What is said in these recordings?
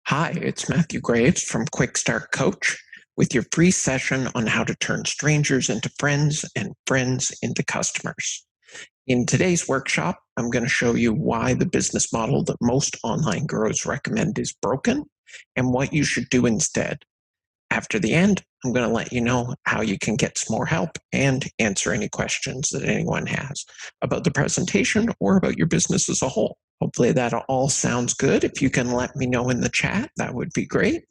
Hi, it's Matthew Graves from Quick Start Coach with your free session on how to turn strangers into friends and friends into customers. In today's workshop, I'm going to show you why the business model that most online gurus recommend is broken and what you should do instead. After the end, I'm going to let you know how you can get some more help and answer any questions that anyone has about the presentation or about your business as a whole. Hopefully that all sounds good. If you can let me know in the chat, that would be great.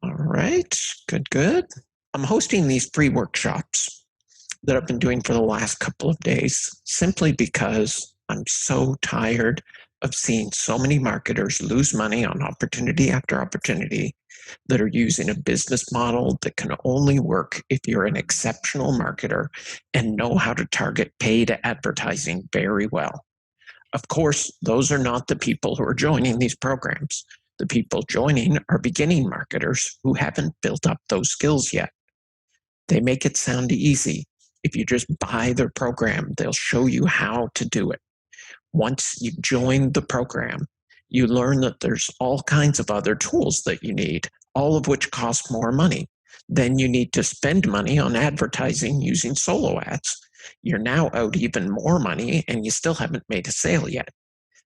All right, good. I'm hosting these free workshops that I've been doing for the last couple of days simply because I'm so tired of seeing so many marketers lose money on opportunity after opportunity that are using a business model that can only work if you're an exceptional marketer and know how to target paid advertising very well. Of course, those are not the people who are joining these programs. The people joining are beginning marketers who haven't built up those skills yet. They make it sound easy. If you just buy their program, they'll show you how to do it. Once you join the program, you learn that there's all kinds of other tools that you need, all of which cost more money. Then you need to spend money on advertising using solo ads. You're now out even more money and you still haven't made a sale yet.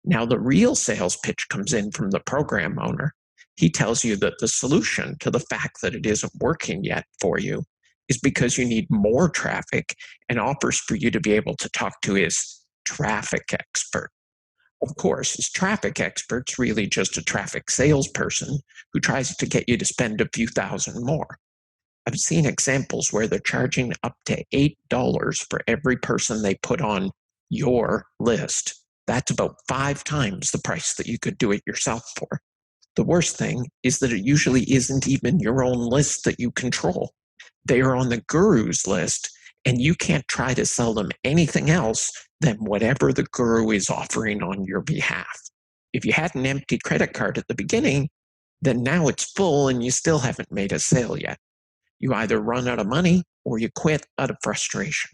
Now the real sales pitch comes in from the program owner. He tells you that the solution to the fact that it isn't working yet for you is because you need more traffic and offers for you to be able to talk to his traffic expert. Of course, his traffic expert's really just a traffic salesperson who tries to get you to spend a few thousand more. I've seen examples where they're charging up to $8 for every person they put on your list. That's about 5 times the price that you could do it yourself for. The worst thing is that it usually isn't even your own list that you control. They are on the guru's list, and you can't try to sell them anything else than whatever the guru is offering on your behalf. If you had an empty credit card at the beginning, then now it's full and you still haven't made a sale yet. You either run out of money or you quit out of frustration.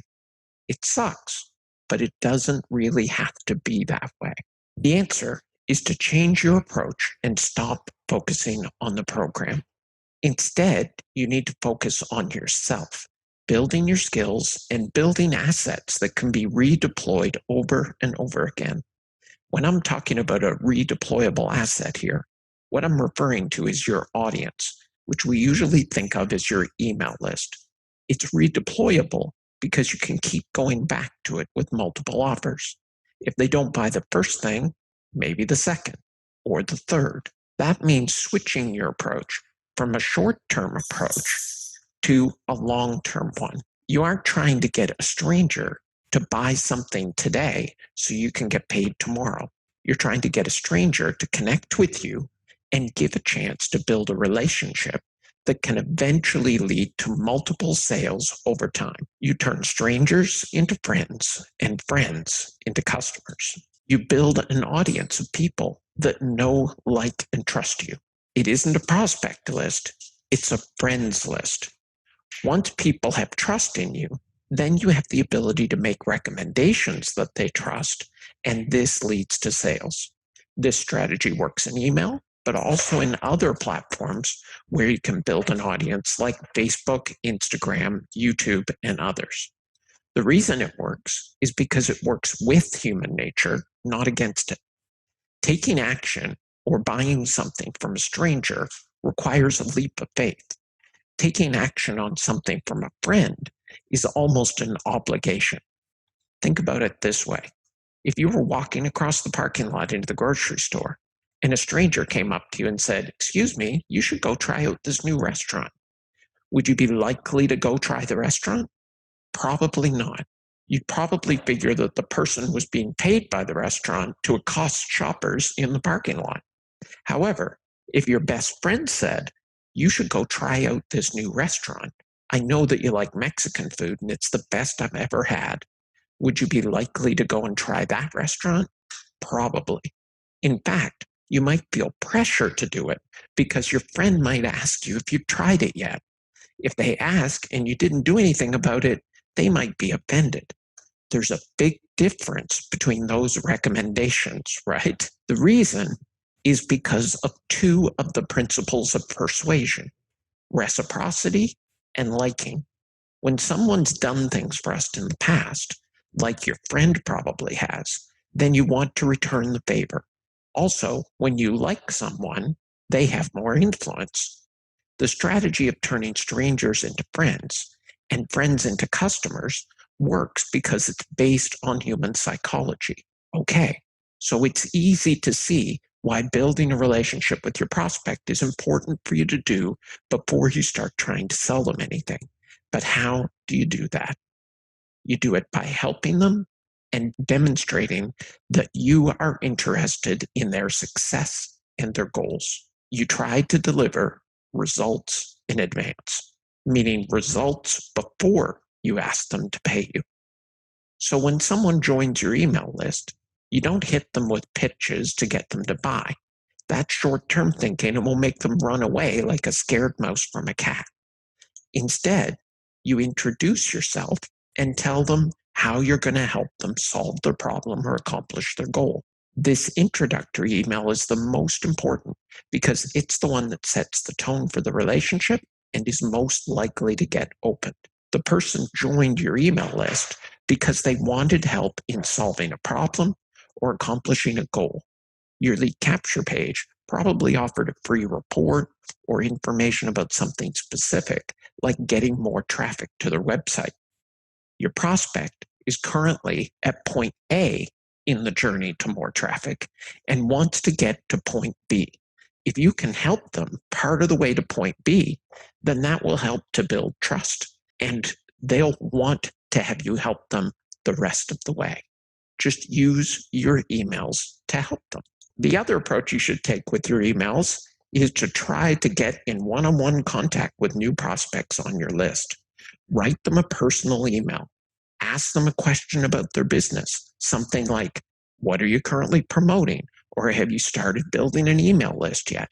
It sucks, but it doesn't really have to be that way. The answer is to change your approach and stop focusing on the program. Instead, you need to focus on yourself, building your skills and building assets that can be redeployed over and over again. When I'm talking about a redeployable asset here, what I'm referring to is your audience, which we usually think of as your email list. It's redeployable because you can keep going back to it with multiple offers. If they don't buy the first thing, maybe the second or the third. That means switching your approach from a short-term approach to a long-term one. You aren't trying to get a stranger to buy something today so you can get paid tomorrow. You're trying to get a stranger to connect with you and give a chance to build a relationship that can eventually lead to multiple sales over time. You turn strangers into friends and friends into customers. You build an audience of people that know, like, and trust you. It isn't a prospect list, it's a friends list. Once people have trust in you, then you have the ability to make recommendations that they trust, and this leads to sales. This strategy works in email, but also in other platforms where you can build an audience like Facebook, Instagram, YouTube, and others. The reason it works is because it works with human nature, not against it. Taking action or buying something from a stranger requires a leap of faith. Taking action on something from a friend is almost an obligation. Think about it this way. If you were walking across the parking lot into the grocery store and a stranger came up to you and said, "Excuse me, you should go try out this new restaurant," would you be likely to go try the restaurant? Probably not. You'd probably figure that the person was being paid by the restaurant to accost shoppers in the parking lot. However, if your best friend said, "You should go try out this new restaurant. I know that you like Mexican food and it's the best I've ever had," would you be likely to go and try that restaurant? Probably. In fact, you might feel pressure to do it because your friend might ask you if you've tried it yet. If they ask and you didn't do anything about it, they might be offended. There's a big difference between those recommendations, right? The reason is because of two of the principles of persuasion: reciprocity and liking. When someone's done things for us in the past, like your friend probably has, then you want to return the favor. Also, when you like someone, they have more influence. The strategy of turning strangers into friends and friends into customers works because it's based on human psychology. Okay, so it's easy to see why building a relationship with your prospect is important for you to do before you start trying to sell them anything. But how do you do that? You do it by helping them and demonstrating that you are interested in their success and their goals. You try to deliver results in advance, meaning results before you ask them to pay you. So when someone joins your email list, you don't hit them with pitches to get them to buy. That's short-term thinking and will make them run away like a scared mouse from a cat. Instead, you introduce yourself and tell them how you're going to help them solve their problem or accomplish their goal. This introductory email is the most important because it's the one that sets the tone for the relationship and is most likely to get opened. The person joined your email list because they wanted help in solving a problem or accomplishing a goal. Your lead capture page probably offered a free report or information about something specific, like getting more traffic to their website. Your prospect is currently at point A in the journey to more traffic and wants to get to point B. If you can help them part of the way to point B, then that will help to build trust, and they'll want to have you help them the rest of the way. Just use your emails to help them. The other approach you should take with your emails is to try to get in one-on-one contact with new prospects on your list. Write them a personal email. Ask them a question about their business, something like, what are you currently promoting? Or have you started building an email list yet?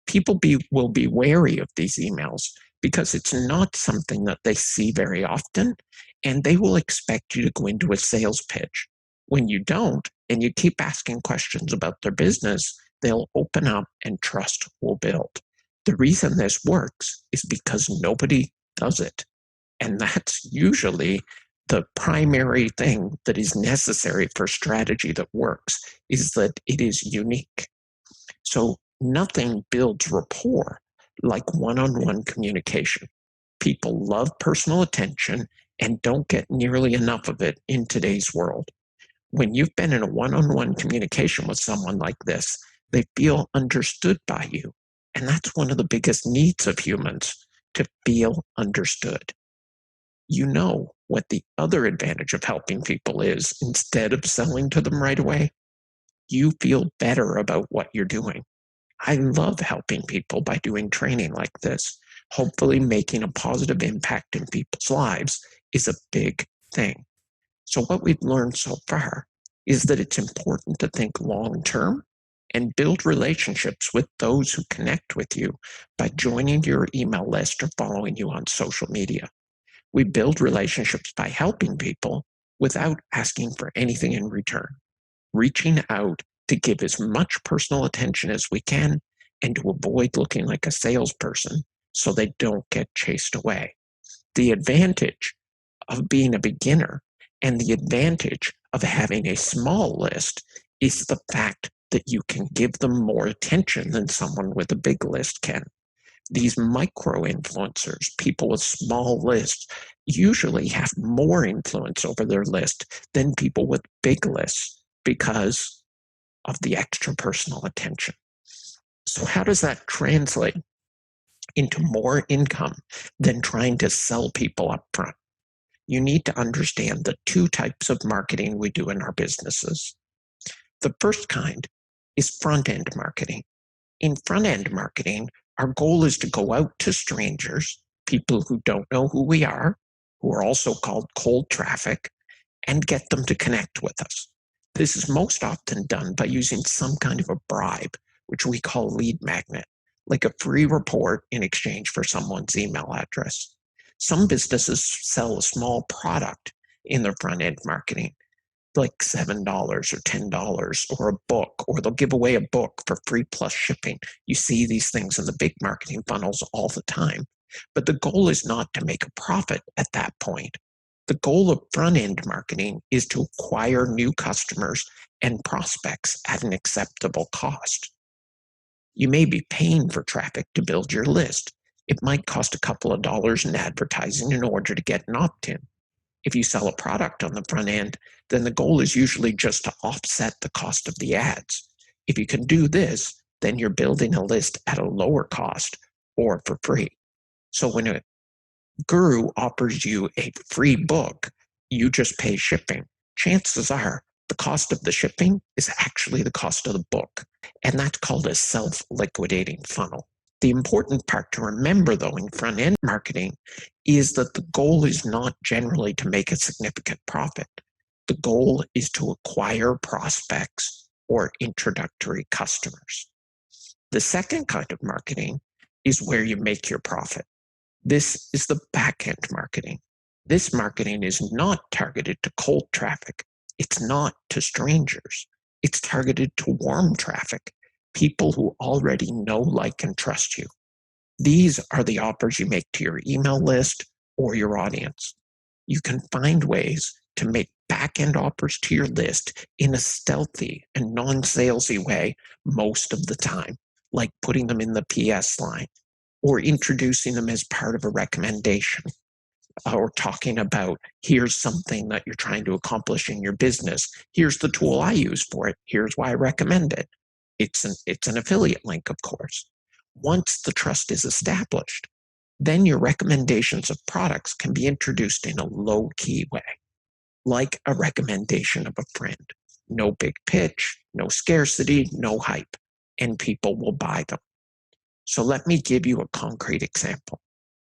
People will be wary of these emails because it's not something that they see very often, and they will expect you to go into a sales pitch. When you don't, and you keep asking questions about their business, they'll open up and trust will build. The reason this works is because nobody does it. And that's usually the primary thing that is necessary for strategy that works, is that it is unique. So nothing builds rapport like one-on-one communication. People love personal attention and don't get nearly enough of it in today's world. When you've been in a one-on-one communication with someone like this, they feel understood by you. And that's one of the biggest needs of humans, to feel understood. You know what the other advantage of helping people is instead of selling to them right away? You feel better about what you're doing. I love helping people by doing training like this. Hopefully making a positive impact in people's lives is a big thing. So what we've learned so far is that it's important to think long-term and build relationships with those who connect with you by joining your email list or following you on social media. We build relationships by helping people without asking for anything in return, reaching out to give as much personal attention as we can and to avoid looking like a salesperson so they don't get chased away. The advantage of being a beginner and the advantage of having a small list is the fact that you can give them more attention than someone with a big list can. These micro influencers, people with small lists, usually have more influence over their list than people with big lists because of the extra personal attention. So how does that translate into more income than trying to sell people up front? You need to understand the two types of marketing we do in our businesses. The first kind is front-end marketing. In front-end marketing, our goal is to go out to strangers, people who don't know who we are, who are also called cold traffic, and get them to connect with us. This is most often done by using some kind of a bribe, which we call lead magnet, like a free report in exchange for someone's email address. Some businesses sell a small product in their front-end marketing. like $7 or $10 or a book, or they'll give away a book for free plus shipping. You see these things in the big marketing funnels all the time. But the goal is not to make a profit at that point. The goal of front-end marketing is to acquire new customers and prospects at an acceptable cost. You may be paying for traffic to build your list. It might cost a couple of dollars in advertising in order to get an opt-in. If you sell a product on the front end, then the goal is usually just to offset the cost of the ads. If you can do this, then you're building a list at a lower cost or for free. So when a guru offers you a free book, you just pay shipping. Chances are the cost of the shipping is actually the cost of the book, and that's called a self-liquidating funnel. The important part to remember, though, in front-end marketing is that the goal is not generally to make a significant profit. The goal is to acquire prospects or introductory customers. The second kind of marketing is where you make your profit. This is the back-end marketing. This marketing is not targeted to cold traffic. It's not to strangers. It's targeted to warm traffic, people who already know, like, and trust you. These are the offers you make to your email list or your audience. You can find ways to make back-end offers to your list in a stealthy and non-salesy way most of the time, like putting them in the PS line, or introducing them as part of a recommendation, or talking about, here's something that you're trying to accomplish in your business. Here's the tool I use for it. Here's why I recommend it. It's an affiliate link, of course. Once the trust is established, then your recommendations of products can be introduced in a low-key way, like a recommendation of a friend. No big pitch, no scarcity, no hype, and people will buy them. So let me give you a concrete example.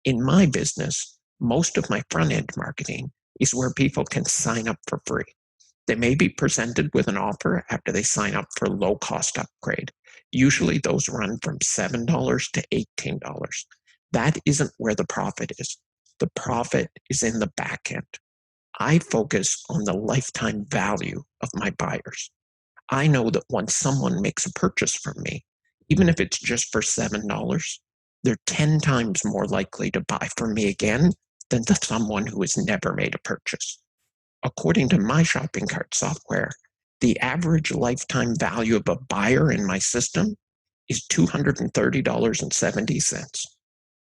In my business, most of my front-end marketing is where people can sign up for free. They may be presented with an offer after they sign up for a low-cost upgrade. Usually those run from $7 to $18. That isn't where the profit is. The profit is in the back end. I focus on the lifetime value of my buyers. I know that once someone makes a purchase from me, even if it's just for $7, they're 10 times more likely to buy from me again than to someone who has never made a purchase. According to my shopping cart software, the average lifetime value of a buyer in my system is $230.70.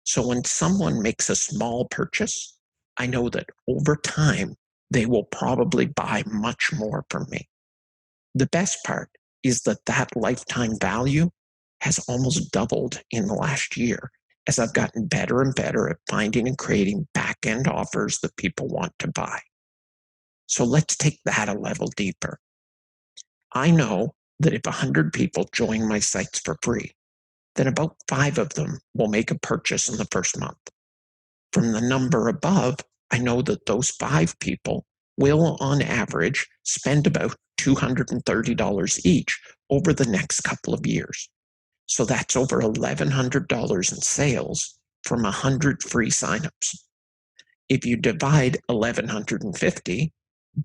So when someone makes a small purchase, I know that over time, they will probably buy much more from me. The best part is that that lifetime value has almost doubled in the last year as I've gotten better and better at finding and creating back-end offers that people want to buy. So let's take that a level deeper. I know that if 100 people join my sites for free, then about 5 of them will make a purchase in the first month. From the number above, I know that those 5 people will, on average, spend about $230 each over the next couple of years. So that's over $1,100 in sales from 100 free signups. If you divide 1,150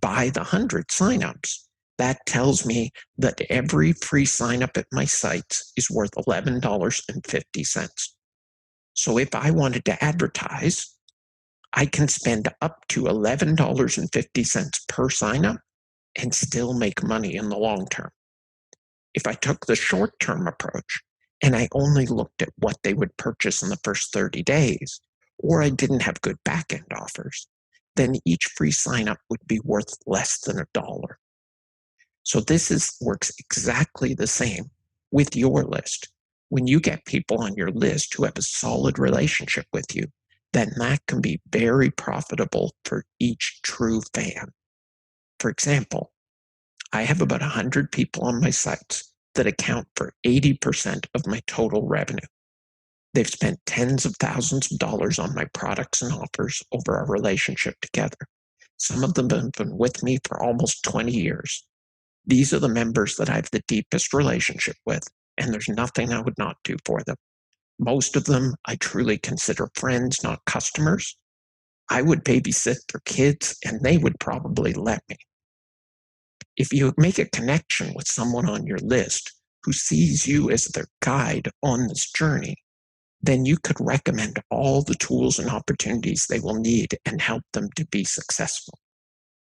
by the 100 signups, that tells me that every free signup at my sites is worth $11.50. So if I wanted to advertise, I can spend up to $11.50 per signup and still make money in the long term. If I took the short-term approach and I only looked at what they would purchase in the first 30 days, or I didn't have good back-end offers, then each free sign-up would be worth less than $1. So this works exactly the same with your list. When you get people on your list who have a solid relationship with you, then that can be very profitable for each true fan. For example, I have about 100 people on my sites that account for 80% of my total revenue. They've spent tens of thousands of dollars on my products and offers over our relationship together. Some of them have been with me for almost 20 years. These are the members that I have the deepest relationship with, and there's nothing I would not do for them. Most of them I truly consider friends, not customers. I would babysit their kids, and they would probably let me. If you make a connection with someone on your list who sees you as their guide on this journey, then you could recommend all the tools and opportunities they will need and help them to be successful.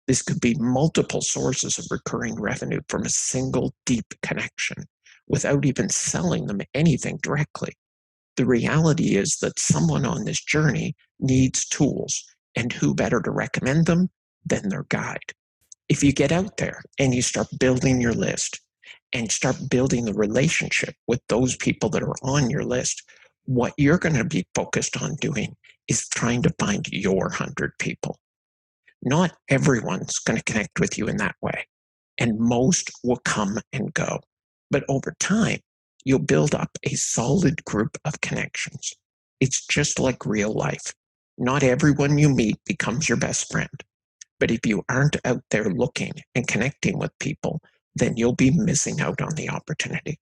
This could be multiple sources of recurring revenue from a single deep connection without even selling them anything directly. The reality is that someone on this journey needs tools, and who better to recommend them than their guide? If you get out there and you start building your list and start building the relationship with those people that are on your list, what you're going to be focused on doing is trying to find your 100 people. Not everyone's going to connect with you in that way, and most will come and go. But over time, you'll build up a solid group of connections. It's just like real life. Not everyone you meet becomes your best friend. But if you aren't out there looking and connecting with people, then you'll be missing out on the opportunity.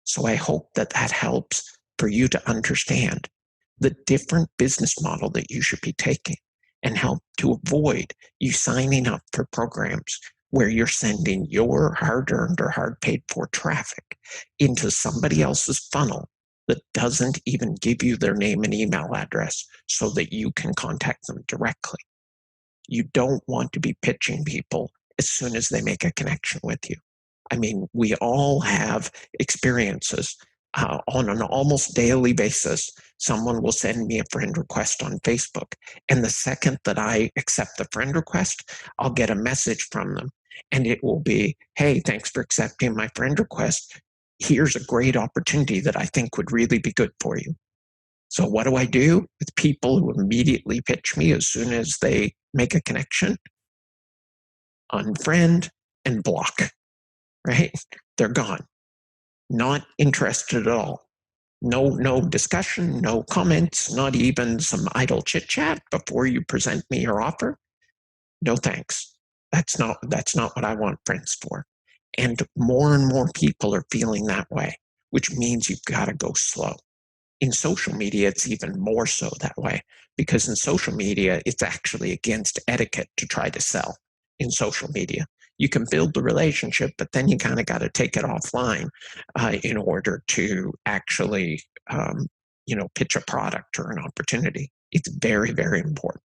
So I hope that that helps for you to understand the different business model that you should be taking and help to avoid you signing up for programs where you're sending your hard-earned or hard-paid-for traffic into somebody else's funnel that doesn't even give you their name and email address so that you can contact them directly. You don't want to be pitching people as soon as they make a connection with you. I mean, we all have experiences on an almost daily basis. Someone will send me a friend request on Facebook, and the second that I accept the friend request, I'll get a message from them, and it will be, "Hey, thanks for accepting my friend request. Here's a great opportunity that I think would really be good for you." So what do I do with people who immediately pitch me as soon as they make a connection? Unfriend and block, right? They're gone. Not interested at all. No discussion, no comments, not even some idle chit chat before you present me your offer. No thanks. That's not what I want friends for. And more people are feeling that way, which means you've got to go slow. In social media, it's even more so that way, because in social media, it's actually against etiquette to try to sell in social media. You can build the relationship, but then you kind of got to take it offline in order to actually, pitch a product or an opportunity. It's very, very important.